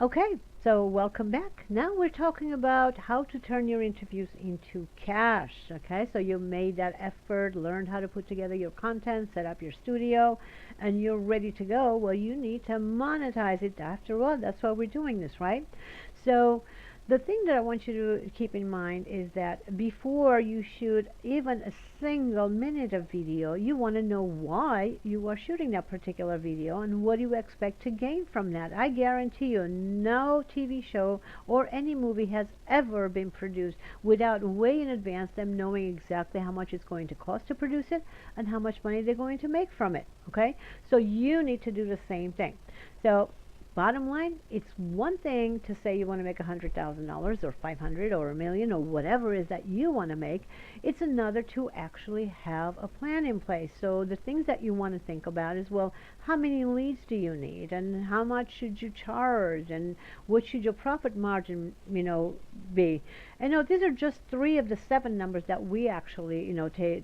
Okay, so welcome back. Now we're talking about how to turn your interviews into cash. Okay, so you made that effort, learned how to put together your content, set up your studio, and you're ready to go. Well, you need to monetize it. After all, that's why we're doing this, right? So the thing that I want you to keep in mind is that before you shoot even a single minute of video, you want to know why you are shooting that particular video and what you expect to gain from that. I guarantee you, no TV show or any movie has ever been produced without way in advance them knowing exactly how much it's going to cost to produce it and how much money they're going to make from it. Okay? So you need to do the same thing. So bottom line, it's one thing to say you want to make $100,000 or 500 or a million or whatever it is that you want to make. It's another to actually have a plan in place. So the things that you want to think about is, well, how many leads do you need and how much should you charge and what should your profit margin, be? And these are just three of the seven numbers that we actually,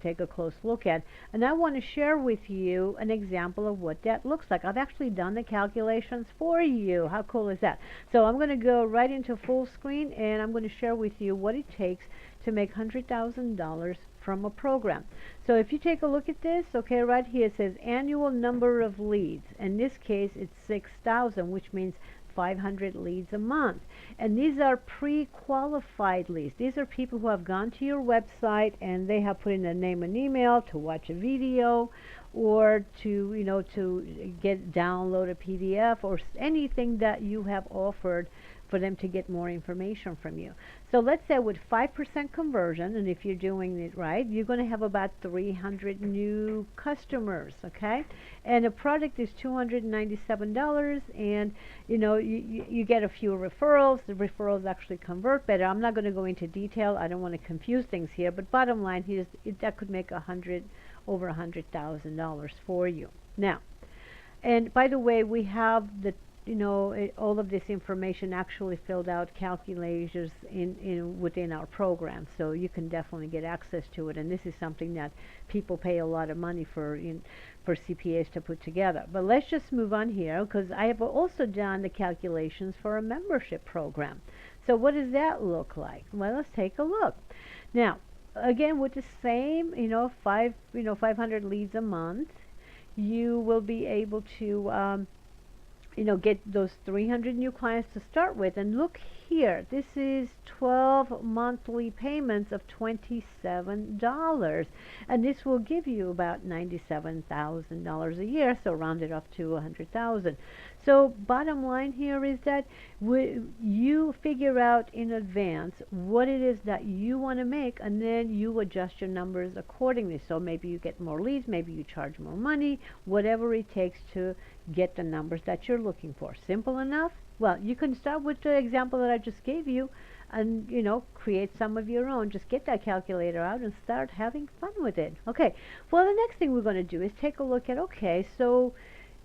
take a close look at. And I want to share with you an example of what that looks like. I've actually done the calculations for you. How cool is that? So I'm going to go right into full screen and I'm going to share with you what it takes to make $100,000 from a program. So if you take a look at this, okay, right here it says annual number of leads. In this case, it's 6,000, which means 500 leads a month. And these are pre-qualified leads. These are people who have gone to your website and they have put in their name and email to watch a video or to, to download a PDF or anything that you have offered for them to get more information from you. So let's say with 5% conversion, and if you're doing it right, you're going to have about 300 new customers, okay? And the product is $297, and you get a few referrals. The referrals actually convert better. I'm not going to go into detail. I don't want to confuse things here, but bottom line here is that could make over $100,000 for you. Now, and by the way, we have all of this information actually filled out calculators within our program, so you can definitely get access to it. And this is something that people pay a lot of money for CPAs to put together. But let's just move on here because I have also done the calculations for a membership program. So what does that look like? Well, let's take a look. Now, again, with the same 500 leads a month, you will be able to get those 300 new clients to start with. And look here, this is 12 monthly payments of $27, and this will give you about $97,000 a year, so round it off to 100,000. So bottom line here is that you figure out in advance what it is that you want to make, and then you adjust your numbers accordingly. So maybe you get more leads, maybe you charge more money, whatever it takes to get the numbers that you're looking for. Simple enough? Well, you can start with the example that I just gave you and, create some of your own. Just get that calculator out and start having fun with it. Okay, well, the next thing we're going to do is take a look at, okay, so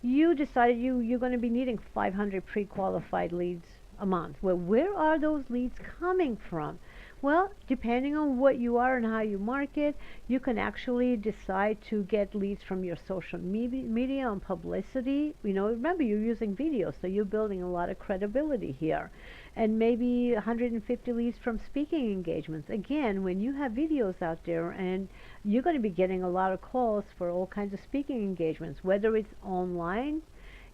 you decided you're going to be needing 500 pre-qualified leads a month. Well, where are those leads coming from? Well, depending on what you are and how you market, you can actually decide to get leads from your social media and publicity. Remember, you're using video, so you're building a lot of credibility here. And maybe 150 leads from speaking engagements. Again, when you have videos out there, and you're going to be getting a lot of calls for all kinds of speaking engagements, whether it's online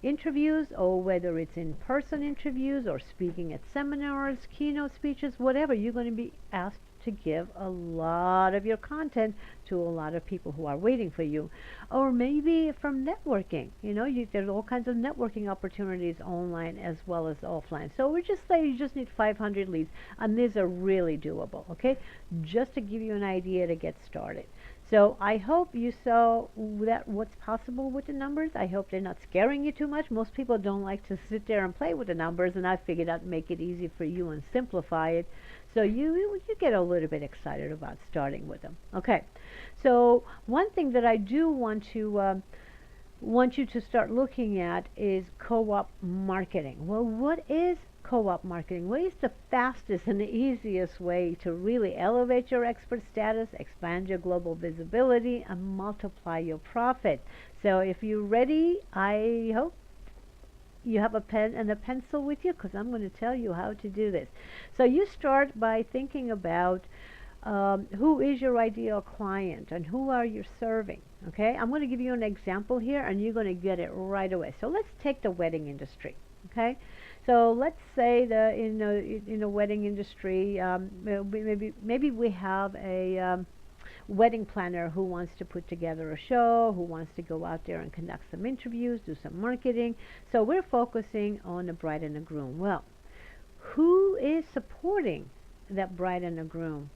interviews or whether it's in-person interviews or speaking at seminars, keynote speeches, whatever, you're going to be asked to give a lot of your content to a lot of people who are waiting for you. Or maybe from networking. There's all kinds of networking opportunities online as well as offline. So we just say you just need 500 leads, and these are really doable, okay? Just to give you an idea to get started. So I hope you saw what's possible with the numbers. I hope they're not scaring you too much. Most people don't like to sit there and play with the numbers, and I figured I'd make it easy for you and simplify it so you get a little bit excited about starting with them. Okay, so one thing that I do want you to start looking at is co-op marketing. Well, what is co-op marketing? What is the fastest and the easiest way to really elevate your expert status, expand your global visibility, and multiply your profit? So if you're ready, I hope You have a pen and a pencil with you because I'm going to tell you how to do this. So you start by thinking about who is your ideal client and who are you serving. Okay, I'm going to give you an example here and you're going to get it right away. So let's take the wedding industry. Okay, so let's say that in a wedding industry, maybe we have a wedding planner who wants to put together a show, who wants to go out there and conduct some interviews, do some marketing. So we're focusing on the bride and the groom. Well, who is supporting that bride and the groom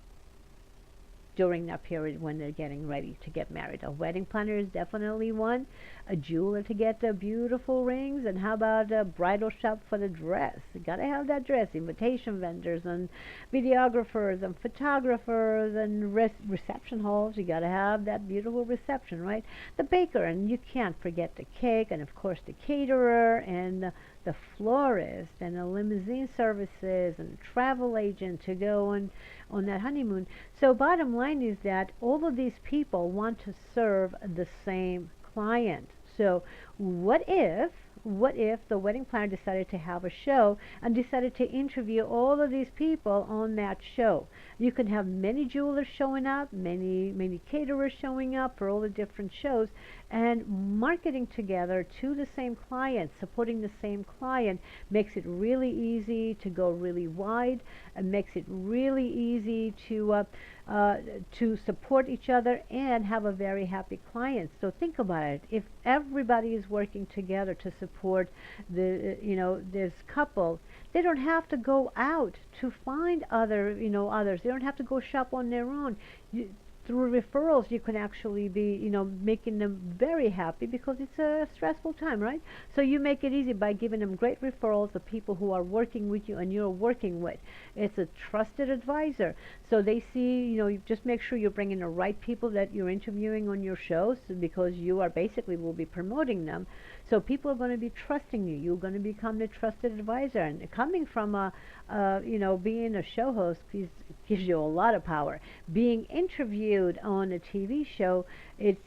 during that period when they're getting ready to get married? A wedding planner is definitely one. A jeweler to get the beautiful rings, and how about a bridal shop for the dress? You gotta have that dress. Invitation vendors and videographers and photographers and reception halls. You gotta have that beautiful reception, right? The baker, and you can't forget the cake, and of course the caterer and the florist and the limousine services and the travel agent to go on that honeymoon. So bottom line is that all of these people want to serve the same client. So what if the wedding planner decided to have a show and decided to interview all of these people on that show? You can have many jewelers showing up, many caterers showing up for all the different shows, and marketing together to the same client, supporting the same client, makes it really easy to go really wide, and makes it really easy to support each other and have a very happy client. So think about it. If everybody is working together to support this couple, they don't have to go out to find others. They don't have to go shop on their own. Through referrals, you can actually be, making them very happy because it's a stressful time, right? So you make it easy by giving them great referrals of people who are working with you and you're working with. It's a trusted advisor. So they see, you just make sure you're bringing the right people that you're interviewing on your shows, because you are basically will be promoting them. So people are going to be trusting you. You're going to become the trusted advisor. And coming from being a show host gives you a lot of power. Being interviewed on a TV show, it's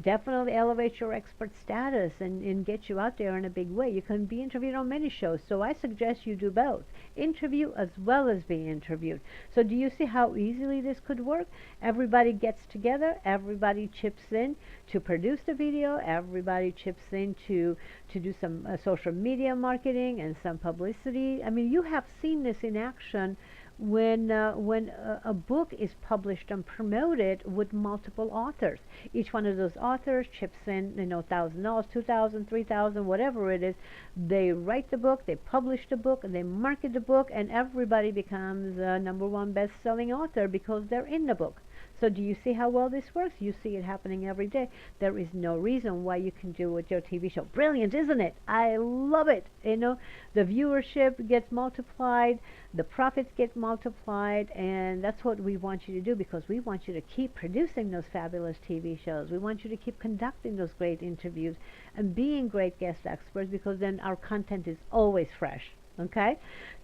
definitely elevates your expert status and gets you out there in a big way. You can be interviewed on many shows, so I suggest you do both. Interview as well as be interviewed. So do you see how easily this could work? Everybody gets together, everybody chips in to produce the video, everybody chips in to do some social media marketing and some publicity. I mean, you have seen this in action when a book is published and promoted with multiple authors. Each one of those authors chips in, $1,000, $2,000, $3,000, whatever it is. They write the book, they publish the book, and they market the book, and everybody becomes a #1 best-selling author because they're in the book. So do you see how well this works? You see it happening every day. There is no reason why you can do it with your TV show. Brilliant, isn't it? I love it. The viewership gets multiplied, the profits get multiplied, and that's what we want you to do, because we want you to keep producing those fabulous TV shows. We want you to keep conducting those great interviews and being great guest experts, because then our content is always fresh. Okay?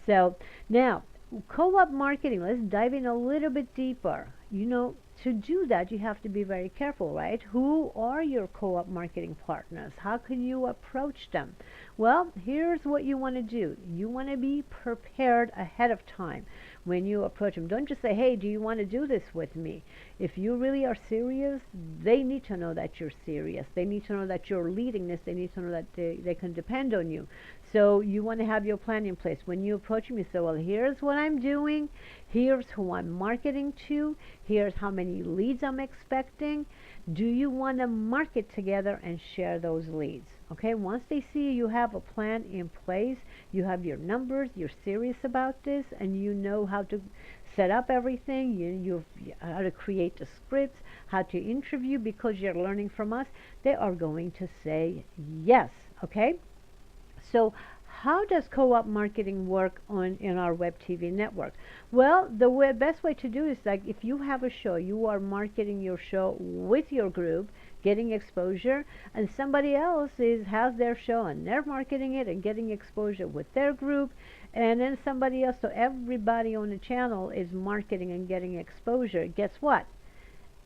So now, co-op marketing, let's dive in a little bit deeper. To do that, you have to be very careful, right? Who are your co-op marketing partners? How can you approach them? Well, here's what you want to do. You want to be prepared ahead of time when you approach them. Don't just say, hey, do you want to do this with me? If you really are serious, they need to know that you're serious. They need to know that you're leading this. They need to know that they can depend on you. So you want to have your plan in place. When you approach them, you say, well, here's what I'm doing. Here's who I'm marketing to. Here's how many leads I'm expecting. Do you want to market together and share those leads? Okay, once they see you have a plan in place, you have your numbers, you're serious about this, and you know how to set up everything, you how to create the scripts, how to interview, because you're learning from us, they are going to say yes. Okay, so how does co-op marketing work in our web TV network? Well, the best way to do is, like, if you have a show, you are marketing your show with your group, getting exposure, and somebody else has their show and they're marketing it and getting exposure with their group, and then somebody else, so everybody on the channel is marketing and getting exposure. Guess what?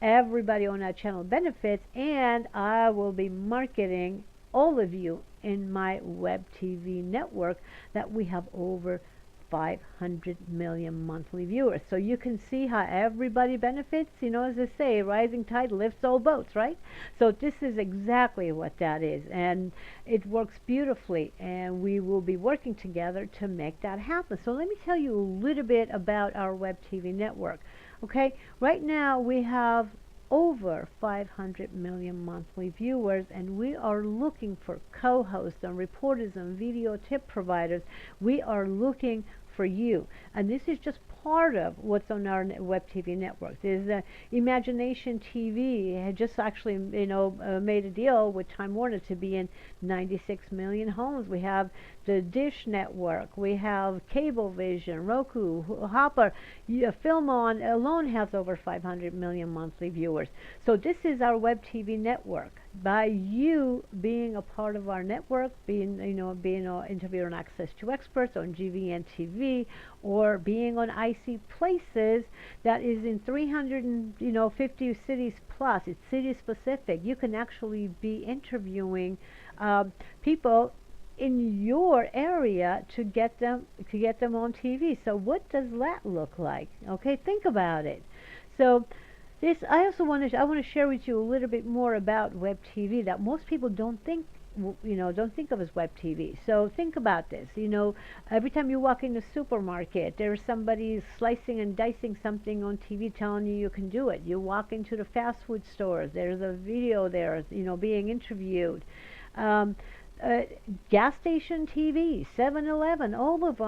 Everybody on that channel benefits, and I will be marketing all of you in my web TV network that we have over 500 million monthly viewers. So you can see how everybody benefits. You know, as they say, rising tide lifts all boats, right? So this is exactly what that is. And it works beautifully. And we will be working together to make that happen. So let me tell you a little bit about our web TV network. Okay, right now we have over 500 million monthly viewers, and we are looking for co-hosts and reporters and video tip providers. We are looking for you, and this is just part of what's on our web TV network. There's Imagination TV had just actually, made a deal with Time Warner to be in 96 million homes. We have the Dish Network, we have Cablevision, Roku, Hopper. Film On alone has over 500 million monthly viewers. So this is our web TV network. By you being a part of our network, being an interviewer on Access to Experts on GVN TV, or being on IC Places that is in 350 cities plus. It's city specific. You can actually be interviewing people in your area to get them on TV. So what does that look like? Okay, think about it. So this, I also want to share with you a little bit more about web TV that most people don't think of as web TV. So think about this. Every time you walk in the supermarket, there's somebody slicing and dicing something on TV telling you can do it. You walk into the fast food stores, there's a video there, being interviewed. Gas station TV, 7-Eleven, all of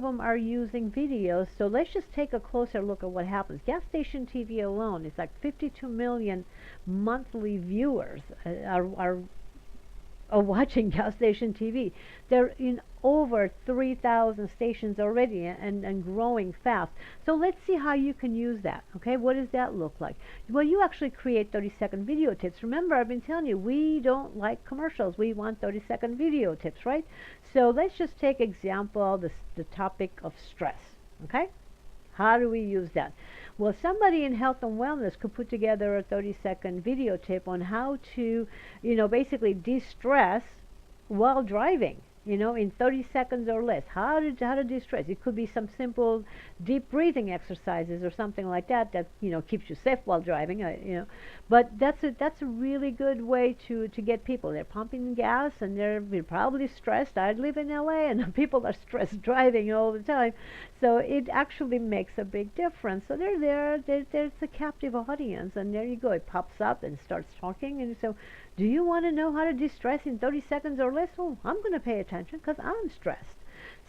them are using videos. So let's just take a closer look at what happens. Gas station TV alone is like 52 million monthly viewers are watching gas station TV. They're in over 3,000 stations already and growing fast. So let's see how you can use that. Okay, what does that look like? Well, you actually create 30-second video tips. Remember, I've been telling you, we don't like commercials. We want 30-second video tips, right? So let's just take example, the topic of stress. Okay, how do we use that? Well, somebody in health and wellness could put together a 30-second video tip on how to, basically de-stress while driving, in 30 seconds or less. How to de-stress. It could be some simple deep breathing exercises or something like that keeps you safe while driving, But that's a really good way to get people. They're pumping gas and they're probably stressed. I live in LA and people are stressed driving all the time. So it actually makes a big difference. So they're there, there's a captive audience, and there you go. It pops up and starts talking, and so, do you want to know how to de-stress in 30 seconds or less? Oh, I'm going to pay attention because I'm stressed.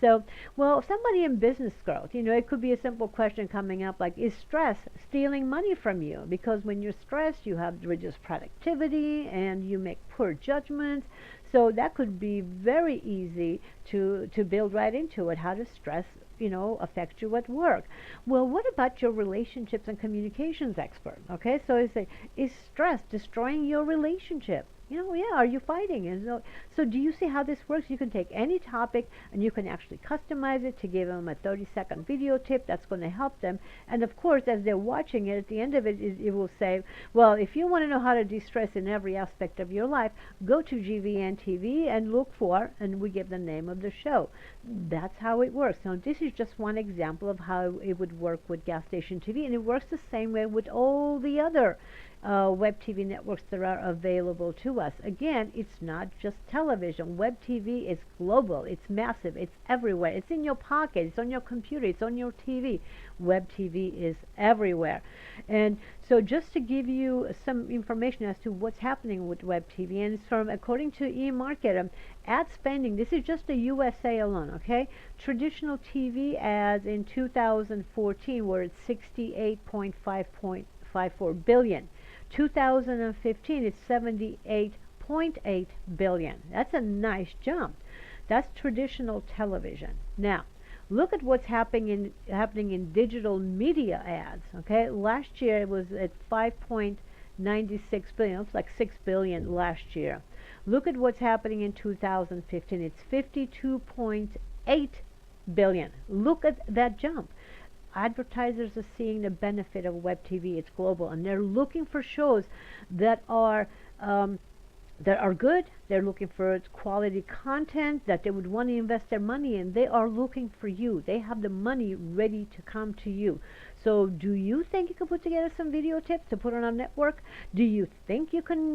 So, well, somebody in business growth, it could be a simple question coming up like, is stress stealing money from you? Because when you're stressed, you have reduced productivity and you make poor judgments. So that could be very easy to build right into it. How does stress affect you at work? Well, what about your relationships and communications expert? Okay, so I say, is stress destroying your relationship? Yeah, are you fighting? And so do you see how this works? You can take any topic and you can actually customize it to give them a 30-second video tip that's going to help them. And of course, as they're watching it, at the end of it, it will say, well, if you want to know how to de-stress in every aspect of your life, go to GVN TV and look for, and we give the name of the show. That's how it works. Now, this is just one example of how it would work with gas station TV, and it works the same way with all the other web TV networks that are available to us. Again, it's not just television. Web TV is global. It's massive. It's everywhere. It's in your pocket. It's on your computer. It's on your TV. Web TV is everywhere. And so just to give you some information as to what's happening with web TV, and it's from, according to eMarket, ad spending, this is just the USA alone, okay? Traditional TV ads in 2014 were at 68.54 billion. 2015, it's 78.8 billion. That's a nice jump. That's traditional television. Now, look at what's happening in digital media ads. Okay, last year it was at 5.96 billion. It's like 6 billion last year. Look at what's happening in 2015. It's 52.8 billion. Look at that jump. Advertisers are seeing the benefit of web TV. It's global, and they're looking for shows that are that are good. They're looking for quality content that they would want to invest their money in. They are looking for you. They have the money ready to come to you. So do you think you can put together some video tips to put on our network? Do you think you can,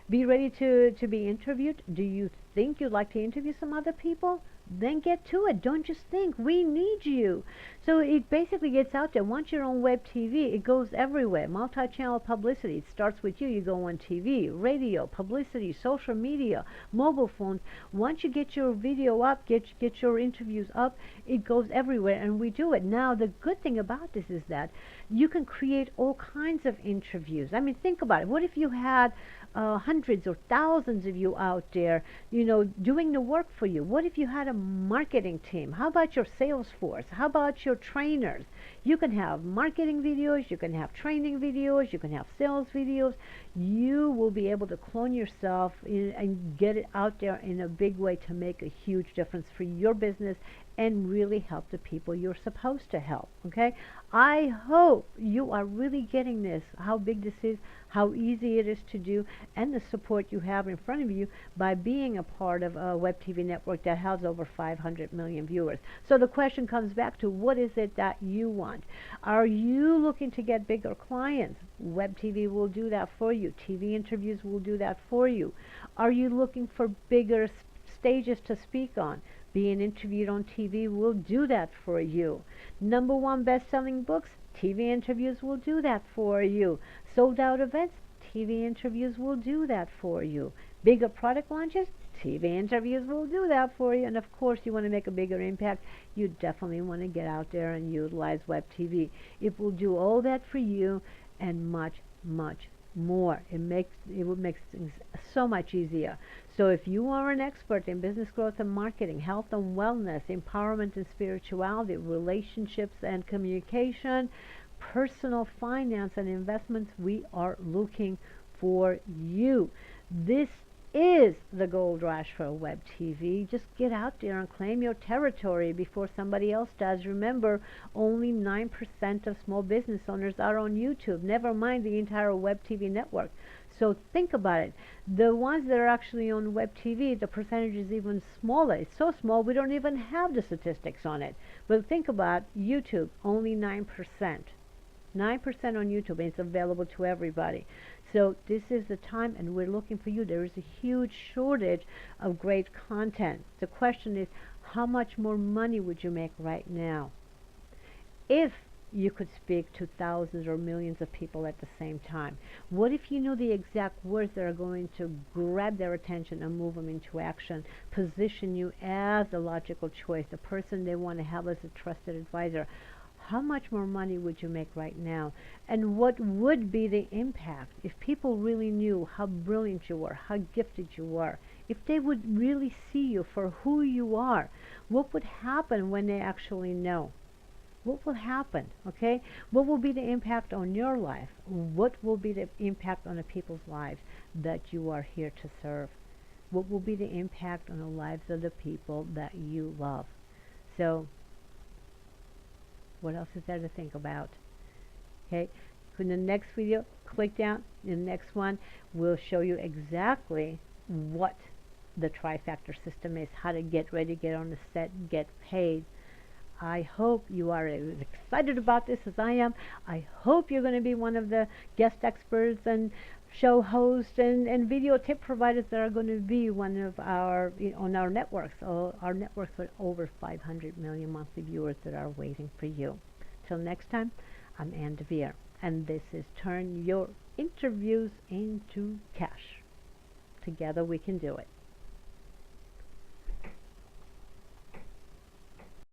be ready to be interviewed? Do you think you'd like to interview some other people? Then get to it. Don't just think. We need you. So it basically gets out there. Once you're on web TV, it goes everywhere. Multi-channel publicity. It starts with you. You go on TV, radio, publicity, social media, mobile phones. Once you get your video up, get your interviews up, it goes everywhere, and we do it. Now, the good thing about this is that you can create all kinds of interviews. I mean, think about it. What if you had hundreds or thousands of you out there, doing the work for you? What if you had a marketing team? How about your sales force? How about your trainers? You can have marketing videos, you can have training videos, you can have sales videos. You will be able to clone yourself and get it out there in a big way to make a huge difference for your business and really help the people you're supposed to help. Okay? I hope you are really getting this, how big this is, how easy it is to do, and the support you have in front of you by being a part of a web TV network that has over 500 million viewers. So the question comes back to, what is it that you want? Are you looking to get bigger clients? Web TV will do that for you. TV interviews will do that for you. Are you looking for bigger stages to speak on? Being interviewed on TV will do that for you. #1 best-selling books, TV interviews will do that for you. Sold out events, TV interviews will do that for you. Bigger product launches, TV interviews will do that for you. And of course, you want to make a bigger impact, you definitely want to get out there and utilize web TV. It will do all that for you and much, much more. It will make things so much easier. So if you are an expert in business growth and marketing, health and wellness, empowerment and spirituality, relationships and communication, personal finance and investments, we are looking for you. This is the gold rush for web TV. Just get out there and claim your territory before somebody else does. Remember, only 9% of small business owners are on YouTube, never mind the entire web TV network. So think about it. The ones that are actually on web TV, the percentage is even smaller. It's so small we don't even have the statistics on it. But think about YouTube, only 9%. 9% on YouTube, and it's available to everybody. So this is the time, and we're looking for you. There is a huge shortage of great content. The question is, how much more money would you make right now if you could speak to thousands or millions of people at the same time? What if you know the exact words that are going to grab their attention and move them into action, position you as the logical choice, the person they want to have as a trusted advisor? How much more money would you make right now? And what would be the impact if people really knew how brilliant you were, how gifted you were? If they would really see you for who you are, what would happen when they actually know? What will happen? Okay? What will be the impact on your life? What will be the impact on the people's lives that you are here to serve? What will be the impact on the lives of the people that you love? So, what else is there to think about? Okay, in the next video, click down. In the next one, we'll show you exactly what the trifactor system is, how to get ready, get on the set, get paid. I hope you are as excited about this as I am. I hope you're going to be one of the guest experts and show hosts and video tip providers that are going to be one of our on our networks. Our networks with over 500 million monthly viewers that are waiting for you. Till next time, I'm DeVere, and this is Turn Your Interviews into Cash. Together we can do it.